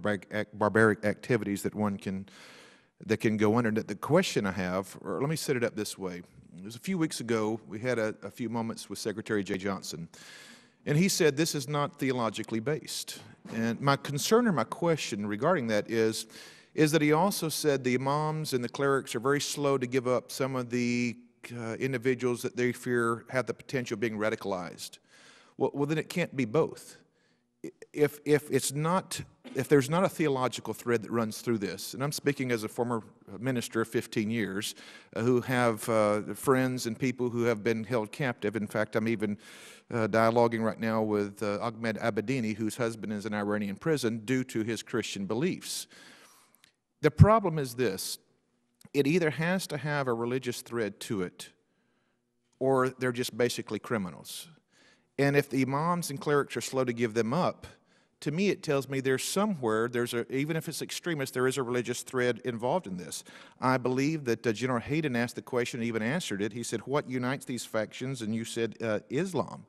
barbaric activities that that can go under. The question I have, or let me set it up this way. It was a few weeks ago, we had a few moments with Secretary Jay Johnson, and he said this is not theologically based. And my concern or my question regarding that is that he also said the imams and the clerics are very slow to give up some of the individuals that they fear have the potential of being radicalized. Well, then it can't be both. If there's not a theological thread that runs through this, and I'm speaking as a former minister of 15 years who have friends and people who have been held captive. In fact, I'm even dialoguing right now with Ahmed Abedini, whose husband is in Iranian prison due to his Christian beliefs. The problem is this: it either has to have a religious thread to it, or they're just basically criminals. And if the imams and clerics are slow to give them up, to me it tells me there's somewhere, even if it's extremist, there is a religious thread involved in this. I believe that General Hayden asked the question and even answered it. He said, what unites these factions? And you said Islam.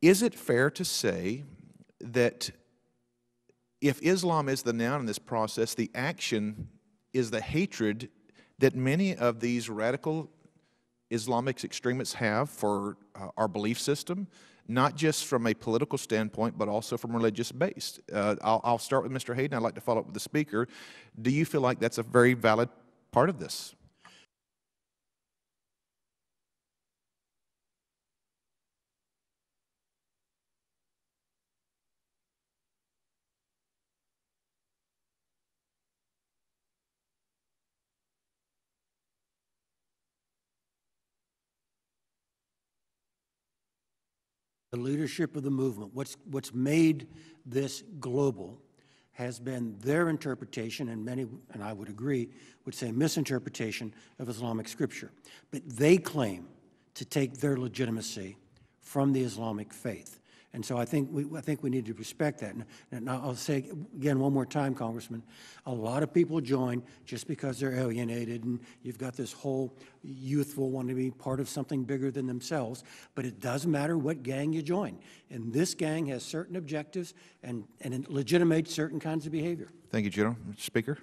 Is it fair to say that if Islam is the noun in this process, the action is the hatred that many of these radical Islamic extremists have for our belief system, not just from a political standpoint, but also from religious base? I'll start with Mr. Hayden. I'd like to follow up with the speaker. Do you feel like that's a very valid part of this? The leadership of the movement, what's made this global, has been their interpretation, and many, and I would agree, would say misinterpretation of Islamic scripture. But they claim to take their legitimacy from the Islamic faith. And so I think we need to respect that. And I'll say again one more time, Congressman, a lot of people join just because they're alienated, and you've got this whole youthful wanting to be part of something bigger than themselves. But it doesn't matter what gang you join. And this gang has certain objectives and it legitimates certain kinds of behavior. Thank you, General. Mr. Speaker.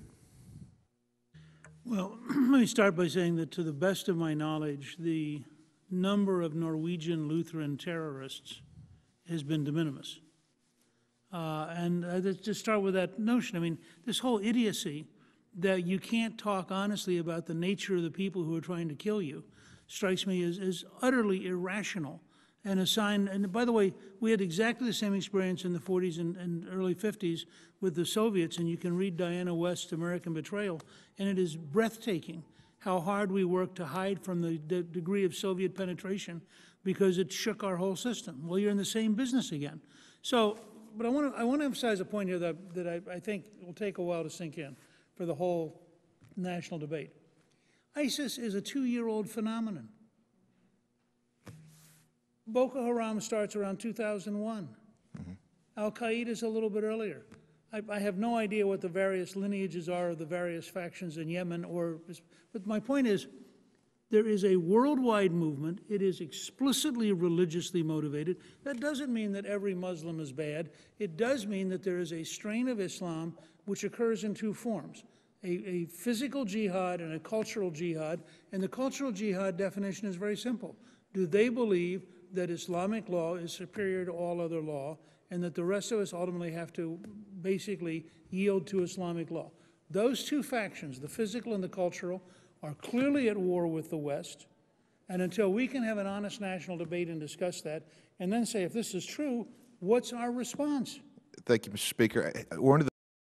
Well, let me start by saying that to the best of my knowledge, the number of Norwegian Lutheran terrorists has been de minimis. And let's just start with that notion. I mean, this whole idiocy that you can't talk honestly about the nature of the people who are trying to kill you strikes me as utterly irrational and a sign. And by the way, we had exactly the same experience in the 40s and early 50s with the Soviets, and you can read Diana West's American Betrayal, and it is breathtaking how hard we worked to hide from the degree of Soviet penetration because it shook our whole system. Well, you're in the same business again. So, but I want to emphasize a point here that I think will take a while to sink in for the whole national debate. ISIS is a 2-year-old phenomenon. Boko Haram starts around 2001. Al-Qaeda is a little bit earlier. I have no idea what the various lineages are of the various factions in Yemen, but my point is, there is a worldwide movement. It is explicitly religiously motivated. That doesn't mean that every Muslim is bad. It does mean that there is a strain of Islam which occurs in two forms, a physical jihad and a cultural jihad. And the cultural jihad definition is very simple. Do they believe that Islamic law is superior to all other law and that the rest of us ultimately have to basically yield to Islamic law? Those two factions, the physical and the cultural, are clearly at war with the West, and until we can have an honest national debate and discuss that, and then say, if this is true, what's our response? Thank you, Mr. Speaker. One of the